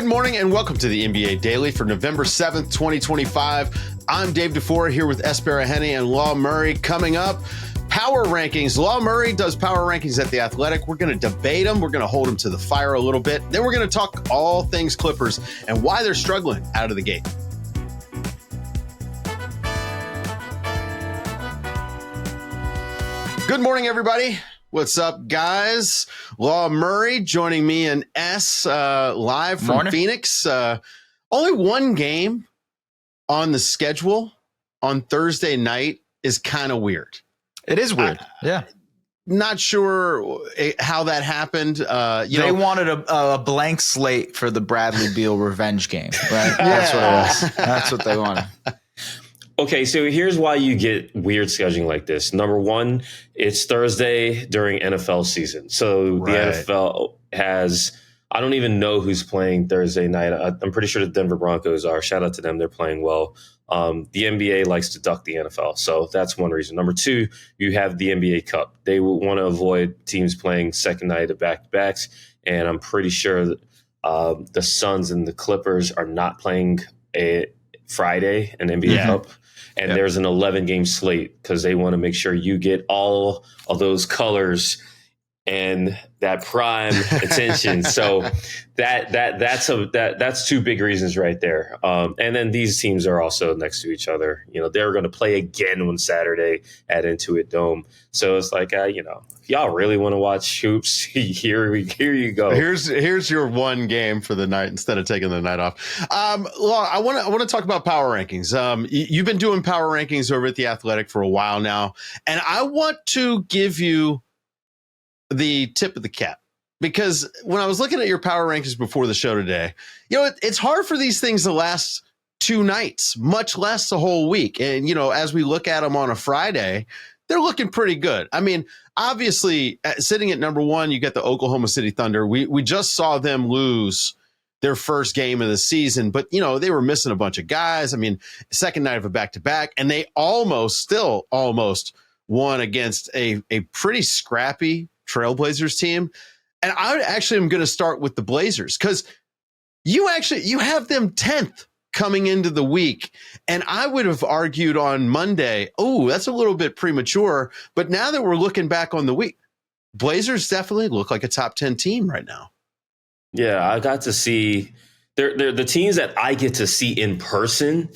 morning and welcome to the NBA Daily for November 7th, 2025. I'm Dave DuFour here with Es Baraheni and Law Murray. Coming up, power rankings. Law Murray does power rankings at The Athletic. We're going to debate them. We're going to hold them to the fire a little bit. Then we're going to talk all things Clippers and why they're struggling out of the gate. Good morning, everybody. What's up, guys? Law Murray joining me and S live from Morning. Phoenix. Only one game on the schedule on Thursday night is kind of weird. It is weird. Yeah. Not sure how that happened. They wanted a blank slate for the Bradley Beal revenge game, right? That's what it was. That's what they wanted. Okay, so here's why you get weird scheduling like this. Number one, it's Thursday during NFL season. So the NFL has, I don't even know who's playing Thursday night. I'm pretty sure the Denver Broncos are. Shout out to them. They're playing well. The NBA likes to duck the NFL. So that's one reason. Number two, you have the NBA Cup. They want to avoid teams playing second night of back-to-backs. And I'm pretty sure that the Suns and the Clippers are not playing a Friday, an NBA Cup. And there's an 11-game slate because they want to make sure you get all of those colors and that prime attention. So that's two big reasons right there. And then these teams are also next to each other. You know, they're going to play again on Saturday at Intuit Dome. So it's like, if y'all really want to watch hoops, here you go. Here's your one game for the night instead of taking the night off. Law, I want to talk about power rankings. You've been doing power rankings over at The Athletic for a while now, and I want to give you the tip of the cap, because when I was looking at your power rankings before the show today, it's hard for these things to last two nights, much less the whole week. And, as we look at them on a Friday, they're looking pretty good. I mean, obviously, sitting at number one, you get the Oklahoma City Thunder. We just saw them lose their first game of the season, but, they were missing a bunch of guys. I mean, second night of a back-to-back, and they almost won against a pretty scrappy Trailblazers team. And I actually am going to start with the Blazers because you have them 10th coming into the week. And I would have argued on Monday, that's a little bit premature. But now that we're looking back on the week, Blazers definitely look like a top 10 team right now. Yeah, I got to see they're the teams that I get to see in person.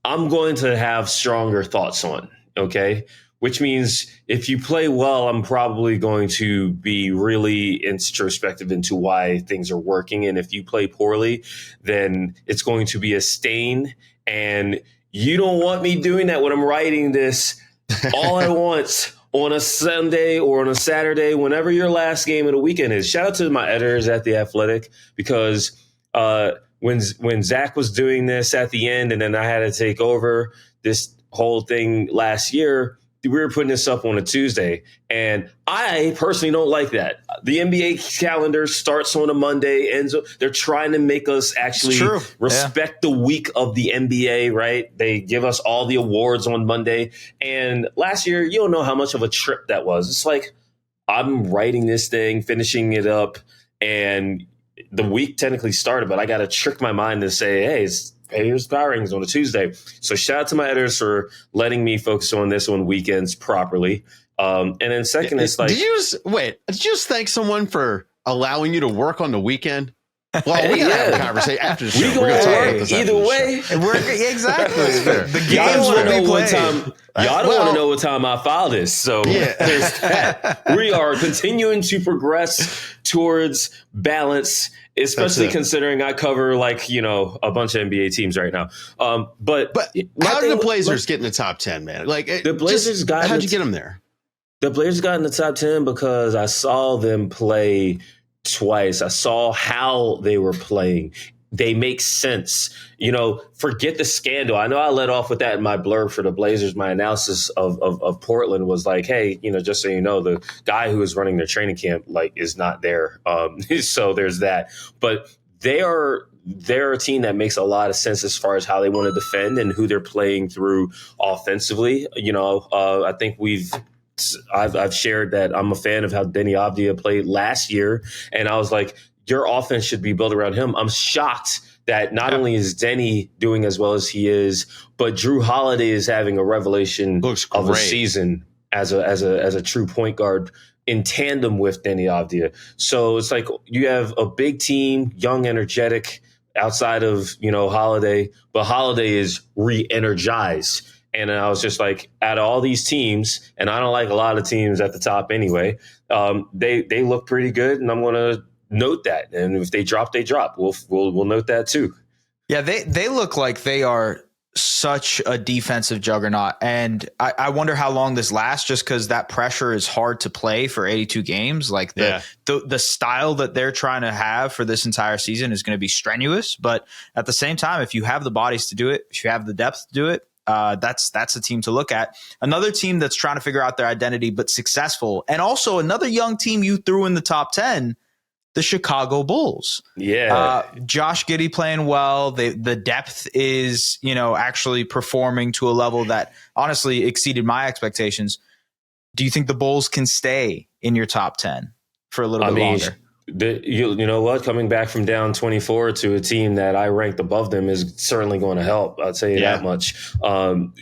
I'm going to have stronger thoughts on. Okay. Which means if you play well, I'm probably going to be really introspective into why things are working. And if you play poorly, then it's going to be a stain. And you don't want me doing that when I'm writing this all at once on a Sunday or on a Saturday, whenever your last game of the weekend is. Shout out to my editors at The Athletic, because when Zach was doing this at the end and then I had to take over this whole thing last year, we were putting this up on a Tuesday, and I personally don't like that. The NBA calendar starts on a Monday, and so they're trying to make us actually respect the week of the NBA, right? They give us all the awards on Monday, and last year, you don't know how much of a trip that was. It's like I'm writing this thing, finishing it up, and the week technically started, but I got to trick my mind to say, hey, here's power rankings on a Tuesday. So shout out to my editors for letting me focus on this on weekends properly. And then second, it's like, did you just thank someone for allowing you to work on the weekend? Well, we gotta have a conversation after the show. We're gonna talk about this either way. Exactly. The games will be played. Y'all don't want to know what time I file this. So there's that. We are continuing to progress towards balance, especially considering I cover a bunch of NBA teams right now. But how did the Blazers get in the top 10, man? The Blazers how'd you get them there? The Blazers got in the top 10 because I saw them play twice. I saw how they were playing. They make sense. Forget the scandal. I know I led off with that in my blurb for the Blazers. My analysis of Portland was like, hey, just so you know, the guy who is running their training camp is not there. So there's that. But they're a team that makes a lot of sense as far as how they want to defend and who they're playing through offensively. I think I've shared that I'm a fan of how Denny Avdia played last year, and I was like, your offense should be built around him. I'm shocked that not only is Denny doing as well as he is, but Drew Holiday is having a revelation of a season as a true point guard in tandem with Denny Avdia. So it's like you have a big team, young, energetic, outside of, Holiday, but Holiday is re-energized. And I was just like, out of all these teams, and I don't like a lot of teams at the top anyway, they look pretty good, and I'm going to note that. And if they drop, they drop. We'll note that too. Yeah, they look like they are such a defensive juggernaut, and I wonder how long this lasts, just because that pressure is hard to play for 82 games. Like the style that they're trying to have for this entire season is going to be strenuous, but at the same time, if you have the bodies to do it, if you have the depth to do it, that's a team to look at. Another team that's trying to figure out their identity but successful, and also another young team you threw in the top 10. The Chicago Bulls. Yeah. Josh Giddey playing well. The depth is, actually performing to a level that honestly exceeded my expectations. Do you think the Bulls can stay in your top 10 for a little bit longer? You know what? Coming back from down 24 to a team that I ranked above them is certainly going to help. I'll tell you that much.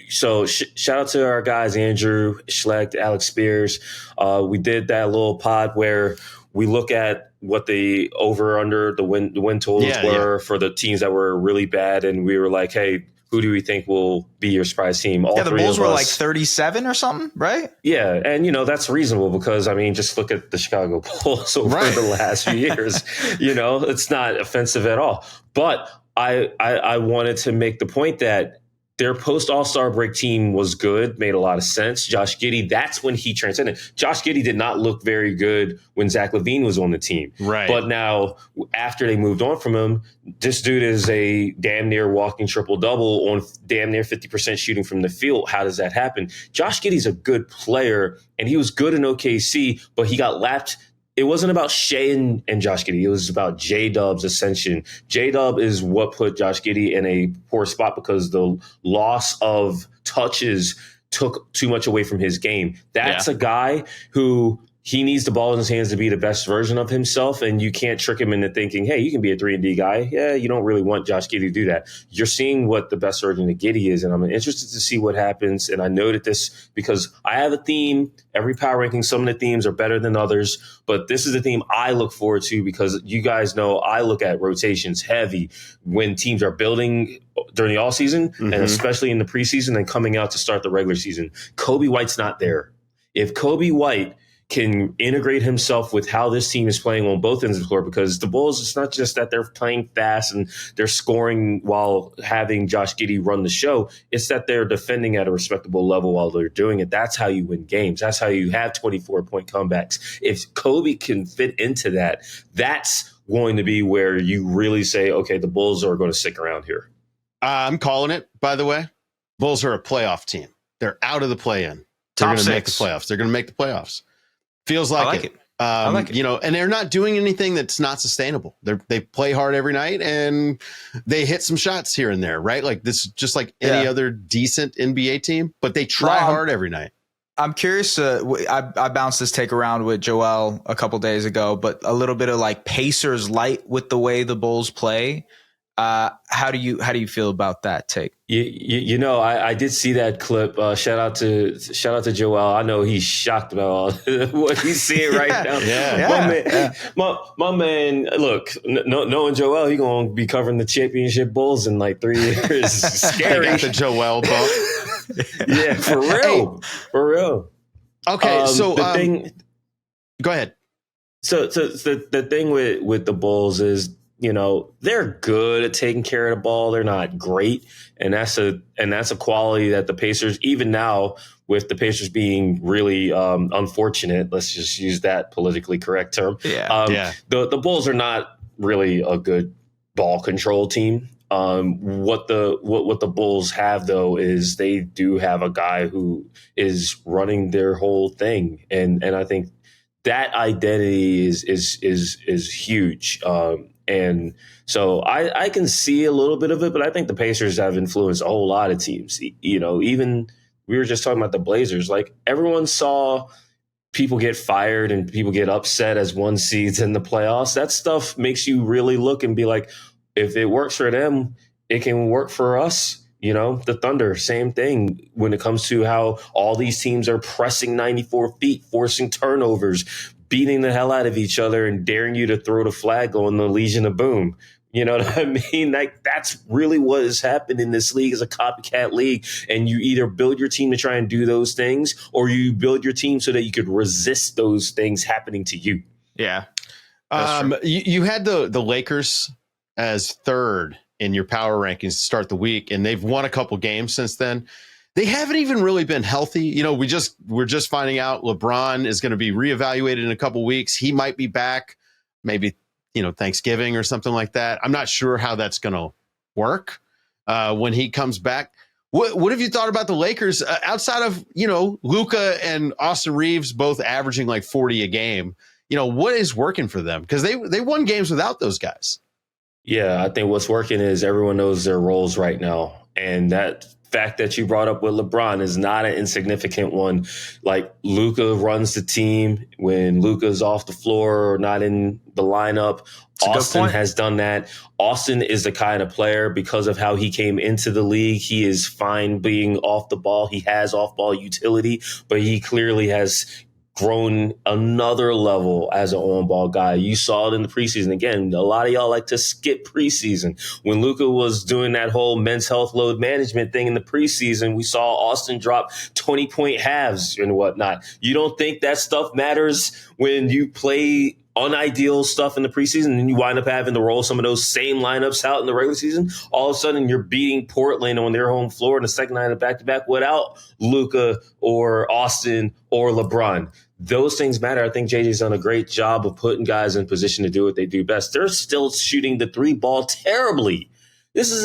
So shout out to our guys, Andrew, Schlecht, Alex Spears. We did that little pod where we look at what the over-under, the win totals were for the teams that were really bad. And we were like, hey, who do we think will be your surprise team? The Bulls were like 37 or something, right? Yeah, and, that's reasonable because, just look at the Chicago Bulls over the last few years. It's not offensive at all. But I wanted to make the point that their post-All-Star break team was good, made a lot of sense. Josh Giddey, that's when he transcended. Josh Giddey did not look very good when Zach LaVine was on the team. Right. But now, after they moved on from him, this dude is a damn near walking triple-double on damn near 50% shooting from the field. How does that happen? Josh Giddey's a good player, and he was good in OKC, but he got lapped. It wasn't about Shea and Josh Giddey. It was about J-Dub's ascension. J-Dub is what put Josh Giddey in a poor spot because the loss of touches took too much away from his game. That's a guy who he needs the ball in his hands to be the best version of himself, and you can't trick him into thinking, hey, you can be a 3-and-D guy. Yeah, you don't really want Josh Giddey to do that. You're seeing what the best version of Giddey is, and I'm interested to see what happens. And I noted this because I have a theme. Every power ranking, some of the themes are better than others, but this is a theme I look forward to because you guys know I look at rotations heavy when teams are building during the offseason and especially in the preseason and coming out to start the regular season. Kobe White's not there. If Kobe White can integrate himself with how this team is playing on both ends of the floor, because the Bulls, it's not just that they're playing fast and they're scoring while having Josh Giddey run the show. It's that they're defending at a respectable level while they're doing it. That's how you win games. That's how you have 24-point comebacks. If Kobe can fit into that, that's going to be where you really say, okay, the Bulls are going to stick around here. I'm calling it, by the way. Bulls are a playoff team. They're out of the play-in. They're Top going to make the six. playoffs. They're going to make the playoffs. Feels like I like it. I like it. And they're not doing anything that's not sustainable. They play hard every night and they hit some shots here and there, right? Like this is just like any other decent NBA team, but they try hard every night. I'm curious. I bounced this take around with Joel a couple days ago, but a little bit of like Pacers-lite with the way the Bulls play. How do you feel about that take? I did see that clip. Shout out to Joel. I know he's shocked about all what he's seeing right now. My man. Look, knowing Joel, he gonna be covering the championship Bulls in like 3 years. Scary. Got the Joel bump. Yeah, for real, for real. Okay, so the thing. Go ahead. So the thing with the Bulls is, they're good at taking care of the ball. They're not great. And that's a quality that the Pacers, even now with the Pacers being really unfortunate, let's just use that politically correct term. The Bulls are not really a good ball control team. What the Bulls have though is they do have a guy who is running their whole thing. And I think that identity is huge. And so I can see a little bit of it, but I think the Pacers have influenced a whole lot of teams. Even we were just talking about the Blazers. Like everyone saw people get fired and people get upset as one seeds in the playoffs. That stuff makes you really look and be like, if it works for them, it can work for us. You know, the Thunder, same thing when it comes to how all these teams are pressing 94 feet, forcing turnovers, beating the hell out of each other and daring you to throw the flag on the Legion of Boom. You know what I mean? Like, that's really what has happened in this league, is a copycat league. And you either build your team to try and do those things, or you build your team so that you could resist those things happening to you. Yeah. You had the Lakers as third in your power rankings to start the week, and they've won a couple games since then. They haven't even really been healthy. You know, we're just finding out LeBron is going to be reevaluated in a couple weeks. He might be back, maybe, you know, Thanksgiving or something like that. I'm not sure how that's going to work when he comes back. What have you thought about the Lakers outside of, you know, Luka and Austin Reeves both averaging like 40 a game? You know, what is working for them? Because they won games without those guys. Yeah, I think what's working is everyone knows their roles right now. And that fact that you brought up with LeBron is not an insignificant one. Like, Luka runs the team when Luka's off the floor or not in the lineup. Austin has done that. Austin is the kind of player, because of how he came into the league, he is fine being off the ball. He has off-ball utility, but he clearly has grown another level as an on-ball guy. You saw it in the preseason. Again, a lot of y'all like to skip preseason. When Luka was doing that whole men's health load management thing in the preseason, we saw Austin drop 20-point halves and whatnot. You don't think that stuff matters when you play unideal stuff in the preseason and then you wind up having to roll some of those same lineups out in the regular season? All of a sudden, you're beating Portland on their home floor in the second night of back-to-back without Luka or Austin or LeBron. Those things matter. I think JJ's done a great job of putting guys in position to do what they do best. They're still shooting the three ball terribly. This is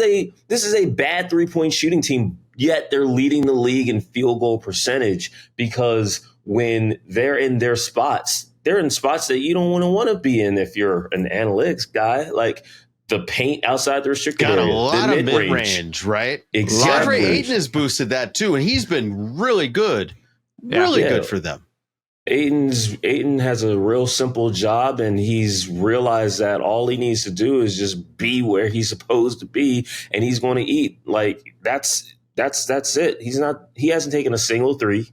a bad three-point shooting team, yet they're leading the league in field goal percentage, because when they're in their spots, they're in spots that you don't want to be in if you're an analytics guy. Like, the paint outside the restricted area. Got a lot of mid-range, right? Exactly. DeAndre Ayton has boosted that too, and he's been really good. Really good for them. Ayton has a real simple job, and he's realized that all he needs to do is just be where he's supposed to be, and he's going to eat. Like, that's it. He hasn't taken a single three.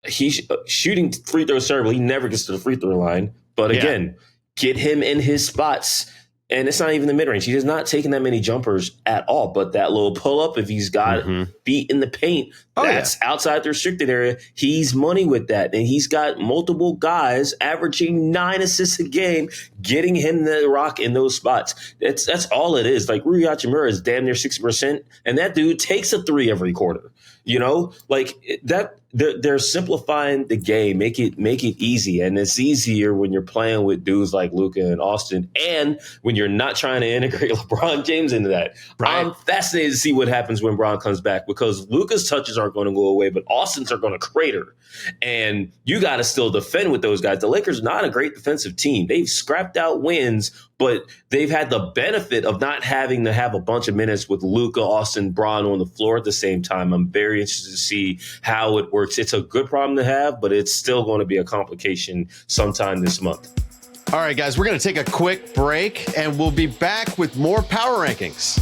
He's shooting free throws terrible. He never gets to the free throw line. But again, get him in his spots. And it's not even the mid-range. He has not taken that many jumpers at all. But that little pull-up, if he's got feet in the paint, that's outside the restricted area. He's money with that. And he's got multiple guys averaging 9 assists a game, getting him the rock in those spots. That's all it is. Like, Rui Hachimura is damn near 60%, and that dude takes a three every quarter. You know, like that. They're simplifying the game, make it easy, and it's easier when you're playing with dudes like Luka and Austin, and when you're not trying to integrate LeBron James into that. Right. I'm fascinated to see what happens when Bron comes back, because Luka's touches aren't going to go away, but Austin's are going to crater, and you got to still defend with those guys. The Lakers are not a great defensive team. They've scrapped out wins, but they've had the benefit of not having to have a bunch of minutes with Luka, Austin, Bron on the floor at the same time. I'm very interested to see how it works. It's a good problem to have, but it's still going to be a complication sometime this month. All right, guys, we're going to take a quick break, and we'll be back with more power rankings.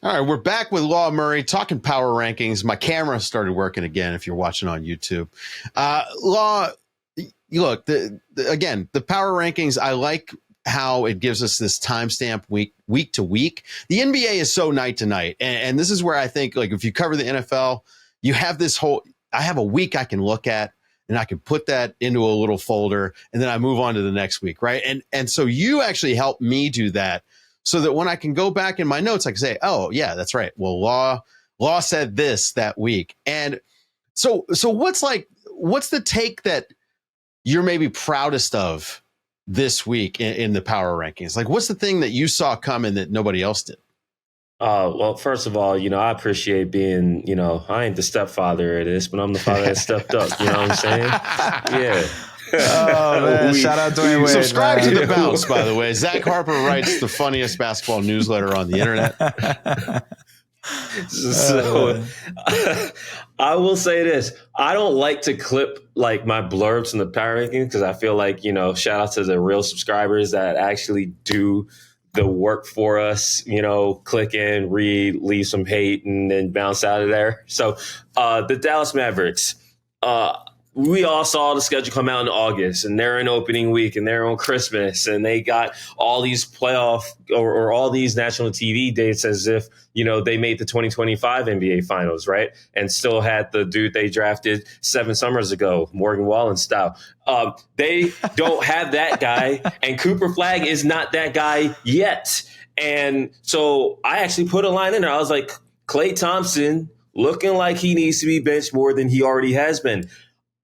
All right, we're back with Law Murray talking power rankings. My camera started working again if you're watching on YouTube. Law, look, again, the power rankings, I like how it gives us this timestamp week to week. The NBA is so night to night. And this is where I think, like, if you cover the NFL, you have this I have a week I can look at, and I can put that into a little folder, and then I move on to the next week, right? And so you actually help me do that, so that when I can go back in my notes, I can say, oh, yeah, that's right. Well, Law said this that week. And so what's the take that you're maybe proudest of this week in the power rankings? Like, what's the thing that you saw coming that nobody else did? Well, first of all, I appreciate being, I ain't the stepfather of this, but I'm the father that stepped up. You know what I'm saying? Yeah. Oh, man. Shout out Dwayne Wade. Subscribe to The Bounce, by the way. Zach Harper writes the funniest basketball newsletter on the internet. So I will say this. I don't like to clip like my blurbs in the power rankings because I feel like, shout out to the real subscribers that actually do the work for us, click in, read, leave some hate, and then bounce out of there. So the Dallas Mavericks, we all saw the schedule come out in August, and they're in opening week, and they're on Christmas, and they got all these playoff or all these national TV dates as if, they made the 2025 NBA Finals, right? And still had the dude they drafted 7 summers ago, Morgan Wallen style. They don't have that guy, and Cooper Flagg is not that guy yet. And so I actually put a line in there. I was like, Klay Thompson looking like he needs to be benched more than he already has been.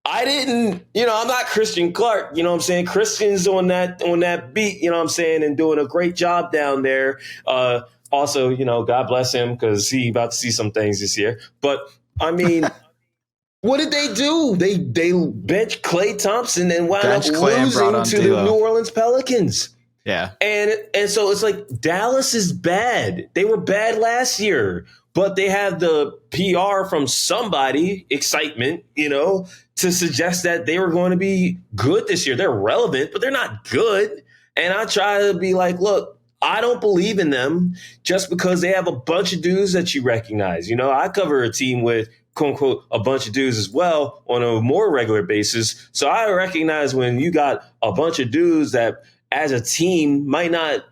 I didn't, I'm not Christian Clark, you know what I'm saying? Christian's on that beat, you know what I'm saying, and doing a great job down there. Also, God bless him because he about to see some things this year. But I mean, what did they do? They benched Klay Thompson and wound up losing to the New Orleans Pelicans. Yeah. And so it's like Dallas is bad. They were bad last year, but they have the PR from somebody, excitement, to suggest that they were going to be good this year. They're relevant, but they're not good. And I try to be like, look, I don't believe in them just because they have a bunch of dudes that you recognize. I cover a team with, quote unquote, a bunch of dudes as well on a more regular basis. So I recognize when you got a bunch of dudes that as a team might not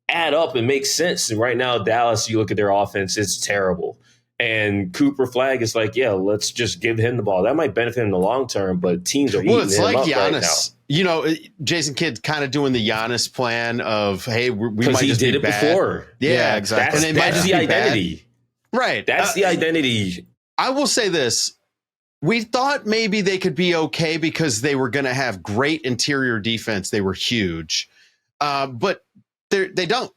add up and make sense. And right now, Dallas, you look at their offense, it's terrible. And Cooper Flagg is like, yeah, let's just give him the ball. That might benefit him in the long term, but teams are eating him up Giannis. Right now. Jason Kidd kind of doing the Giannis plan of, hey, we might he just did be it bad. before. Yeah, exactly. That's the identity. Bad. Right. That's the identity. I will say this. We thought maybe they could be okay because they were going to have great interior defense. They were huge. But they don't.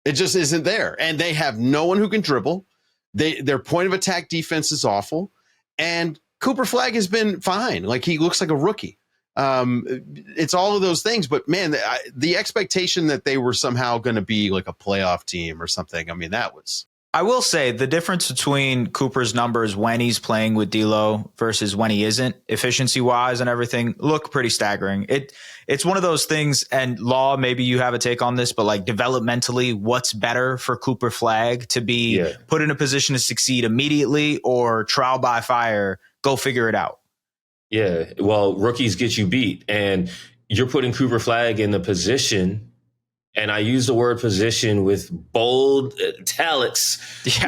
It just isn't there. And they have no one who can dribble. Their point of attack defense is awful. And Cooper Flagg has been fine. Like, he looks like a rookie. It's all of those things. But, man, the expectation that they were somehow going to be like a playoff team or something, I mean, that was... I will say the difference between Cooper's numbers when he's playing with D'Lo versus when he isn't, efficiency wise and everything, look pretty staggering. It's one of those things, and Law, maybe you have a take on this, but like developmentally, what's better for Cooper Flagg to be put in a position to succeed immediately or trial by fire, go figure it out? Yeah, well, rookies get you beat, and you're putting Cooper Flagg in the position. And I use the word position with bold italics,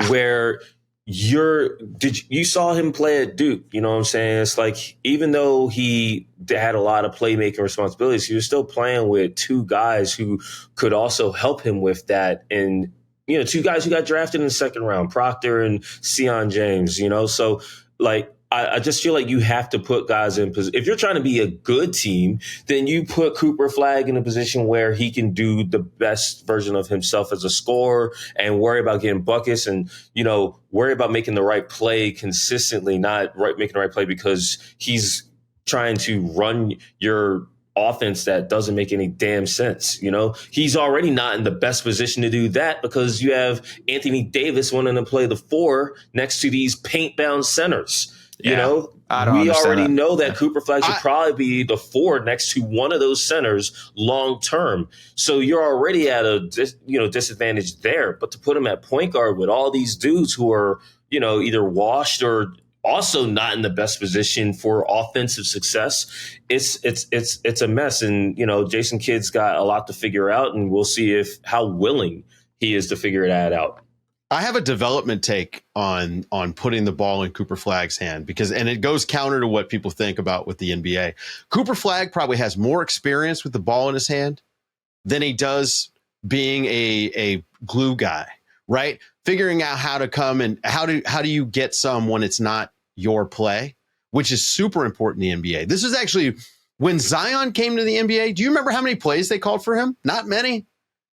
where you saw him play at Duke. You know what I'm saying? It's like, even though he had a lot of playmaking responsibilities, he was still playing with 2 guys who could also help him with that. And, 2 guys who got drafted in the second round, Proctor and Sion James, so like, I just feel like you have to put guys in position. If you're trying to be a good team, then you put Cooper Flagg in a position where he can do the best version of himself as a scorer and worry about getting buckets and, worry about making the right play consistently, not making the right play because he's trying to run your offense that doesn't make any damn sense. He's already not in the best position to do that because you have Anthony Davis wanting to play the 4 next to these paint-bound centers. We already know that Cooper Flagg should probably be the 4 next to one of those centers long term. So you're already at a disadvantage there. But to put him at point guard with all these dudes who are either washed or also not in the best position for offensive success, it's a mess. And Jason Kidd's got a lot to figure out, and we'll see how willing he is to figure that out. I have a development take on putting the ball in Cooper Flagg's hand and it goes counter to what people think about with the NBA. Cooper Flagg probably has more experience with the ball in his hand than he does being a glue guy, right? Figuring out how to come and how do you get some when it's not your play, which is super important in the NBA. This is actually when Zion came to the NBA. Do you remember how many plays they called for him? Not many.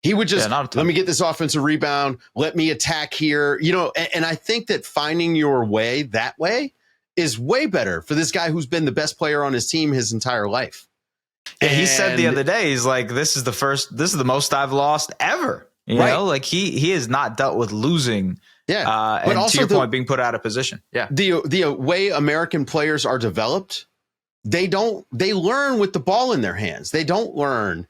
He would just, let me get this offensive rebound. Let me attack here. And I think that finding your way that way is way better for this guy who's been the best player on his team his entire life. Yeah, he said the other day, he's like, this is the most I've lost ever. You know, like he has not dealt with losing Yeah. But and also to your point, being put out of position. Yeah. The way American players are developed, they learn with the ball in their hands. They don't learn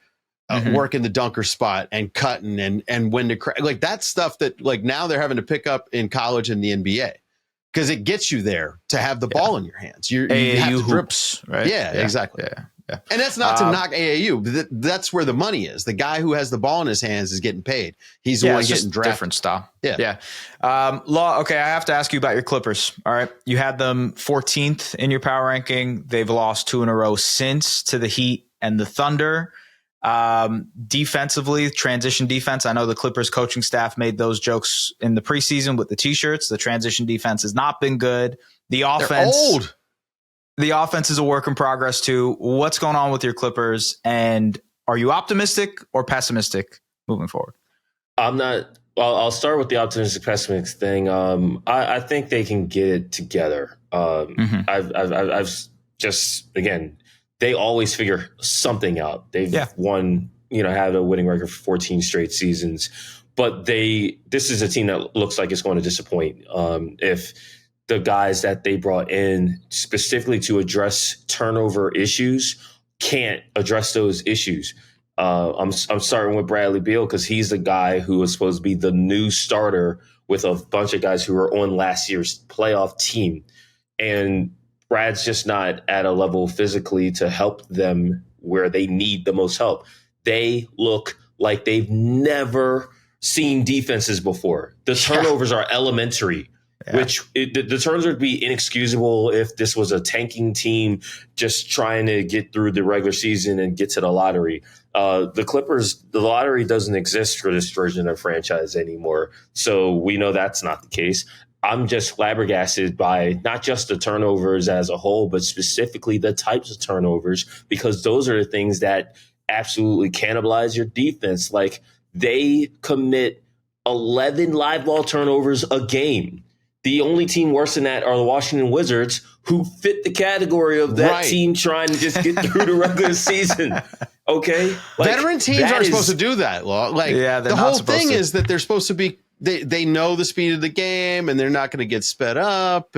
working the dunker spot and cutting and when to crack. Like that stuff that like now they're having to pick up in college and the NBA. Because it gets you there to have the ball in your hands. You have to hoops, right? Yeah, exactly. Yeah. And that's not to knock AAU. That's where the money is. The guy who has the ball in his hands is getting paid. He's the one getting drafted. Different style. Yeah. Law. Okay, I have to ask you about your Clippers. All right, you had them 14th in your power ranking. They've lost 2 in a row since to the Heat and the Thunder. Defensively, transition defense. I know the Clippers coaching staff made those jokes in the preseason with the t-shirts. The transition defense has not been good. The offense, the offense is a work in progress too. What's going on with your Clippers? And are you optimistic or pessimistic moving forward? I'm not. I'll start with the optimistic pessimistic thing. I think they can get it together. I've just, again, they always figure something out. They've won, had a winning record for 14 straight seasons, but this is a team that looks like it's going to disappoint. If the guys that they brought in specifically to address turnover issues can't address those issues. I'm starting with Bradley Beal because he's the guy who was supposed to be the new starter with a bunch of guys who were on last year's playoff team. And Brad's just not at a level physically to help them where they need the most help. They look like they've never seen defenses before. The turnovers are elementary, which the turnovers would be inexcusable if this was a tanking team just trying to get through the regular season and get to the lottery. The Clippers, the lottery doesn't exist for this version of franchise anymore. So we know that's not the case. I'm just flabbergasted by not just the turnovers as a whole, but specifically the types of turnovers, because those are the things that absolutely cannibalize your defense. Like they commit 11 live ball turnovers a game. The only team worse than that are the Washington Wizards, who fit the category of that team trying to just get through the regular season. Okay. Veteran teams aren't supposed to do that. The whole thing is that they're supposed to be, they know the speed of the game and they're not going to get sped up.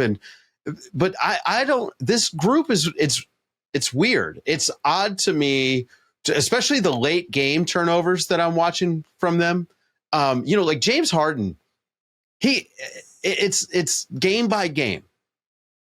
But I don't, this group it's weird. It's odd to me, especially the late game turnovers that I'm watching from them. Like James Harden, it's game by game.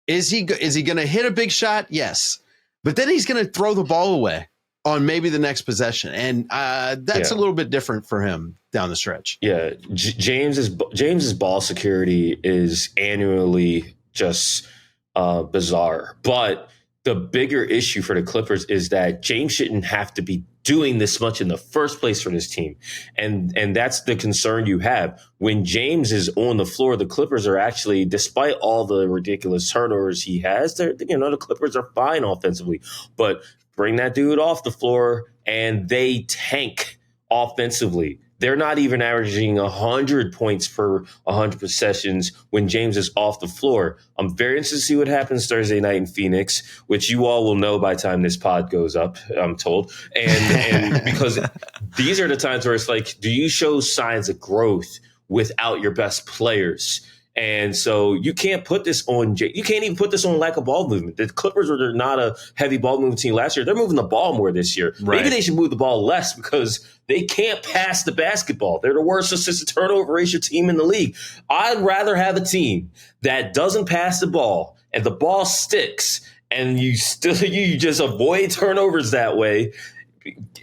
Is he going to hit a big shot? Yes. But then he's going to throw the ball away on maybe the next possession. And that's a little bit different for him down the stretch. Yeah. James's ball security is annually just bizarre. But the bigger issue for the Clippers is that James shouldn't have to be doing this much in the first place for this team. And that's the concern you have. When James is on the floor, the Clippers are actually, despite all the ridiculous turnovers he has, the Clippers are fine offensively. But bring that dude off the floor and they tank offensively. They're not even averaging 100 points per 100 possessions when James is off the floor. I'm very interested to see what happens Thursday night in Phoenix, which you all will know by the time this pod goes up, I'm told. And because these are the times where it's like, do you show signs of growth without your best players? And so you can't put this on. You can't even put this on lack of ball movement. The Clippers were not a heavy ball movement team last year. They're moving the ball more this year. Right. Maybe they should move the ball less because they can't pass the basketball. They're the worst assist to turnover ratio team in the league. I'd rather have a team that doesn't pass the ball and the ball sticks and you just avoid turnovers that way,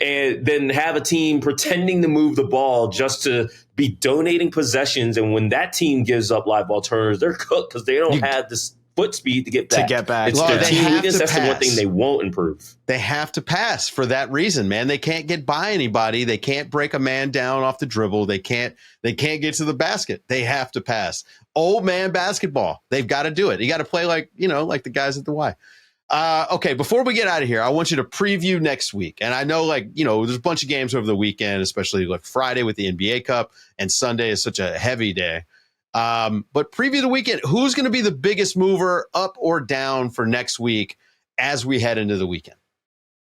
and then have a team pretending to move the ball just to be donating possessions. And when that team gives up live ball turnovers, they're cooked because they don't have this foot speed to get back. It's their team weakness. That's the one thing they won't improve. They have to pass for that reason, man. They can't get by anybody. They can't break a man down off the dribble. They can't get to the basket. They have to pass. Old man basketball. They've got to do it. You got to play like the guys at the Y. Okay, before we get out of here, I want you to preview next week. And I know, there's a bunch of games over the weekend, especially like Friday with the NBA Cup, and Sunday is such a heavy day. But preview the weekend. Who's going to be the biggest mover up or down for next week as we head into the weekend?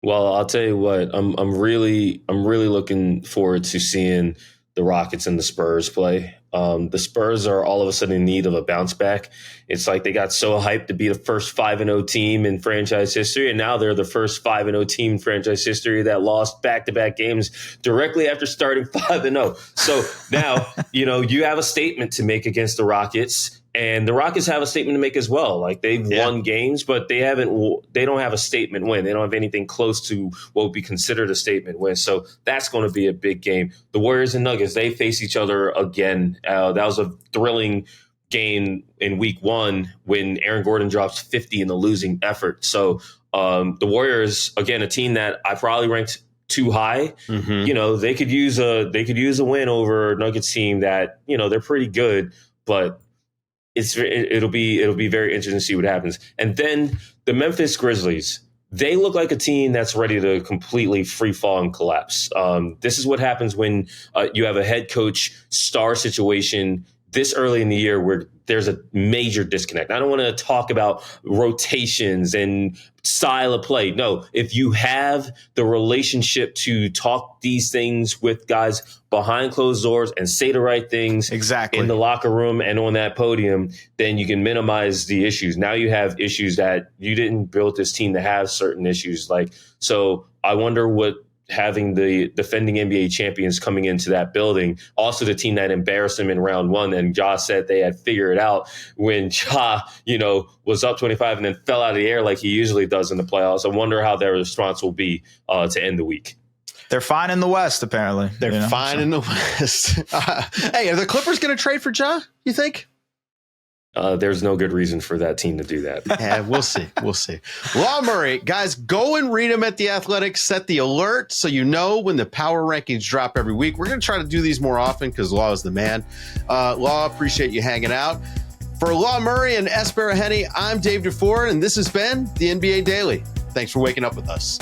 Well, I'll tell you what, I'm really looking forward to seeing the Rockets and the Spurs play. The Spurs are all of a sudden in need of a bounce back. It's like they got so hyped to be the first 5-0 team in franchise history, and now they're the first 5-0 team in franchise history that lost back-to-back games directly after starting 5-0. So now, you have a statement to make against the Rockets, and the Rockets have a statement to make as well. Like, they've won games, but they don't have a statement win. They don't have anything close to what would be considered a statement win. So that's going to be a big game. The Warriors and Nuggets, they face each other again. That was a thrilling game in week 1 when Aaron Gordon drops 50 in the losing effort. So the Warriors, again, a team that I probably ranked too high. Mm-hmm. They could use a win over a Nuggets team that, they're pretty good, but it'll be very interesting to see what happens. And then the Memphis Grizzlies, they look like a team that's ready to completely free fall and collapse. This is what happens when you have a head coach star situation this early in the year where there's a major disconnect. I don't want to talk about rotations and style of play. No, if you have the relationship to talk these things with guys behind closed doors and say the right things in the locker room and on that podium, then you can minimize the issues. Now you have issues that you didn't build this team to have certain issues. So I wonder what having the defending NBA champions coming into that building, also the team that embarrassed them in round 1, and Ja said they had figured it out when Ja, was up 25 and then fell out of the air like he usually does in the playoffs. I wonder how their response will be to end the week. They're fine in the West, apparently. They're fine in the West. Hey, are the Clippers going to trade for Ja, you think? There's no good reason for that team to do that. Yeah, we'll see. Law Murray, guys, go and read him at The Athletic. Set the alert so you know when the power rankings drop every week. We're going to try to do these more often because Law is the man. Law, appreciate you hanging out. For Law Murray and Es Baraheni, I'm Dave DuFour, and this has been the NBA Daily. Thanks for waking up with us.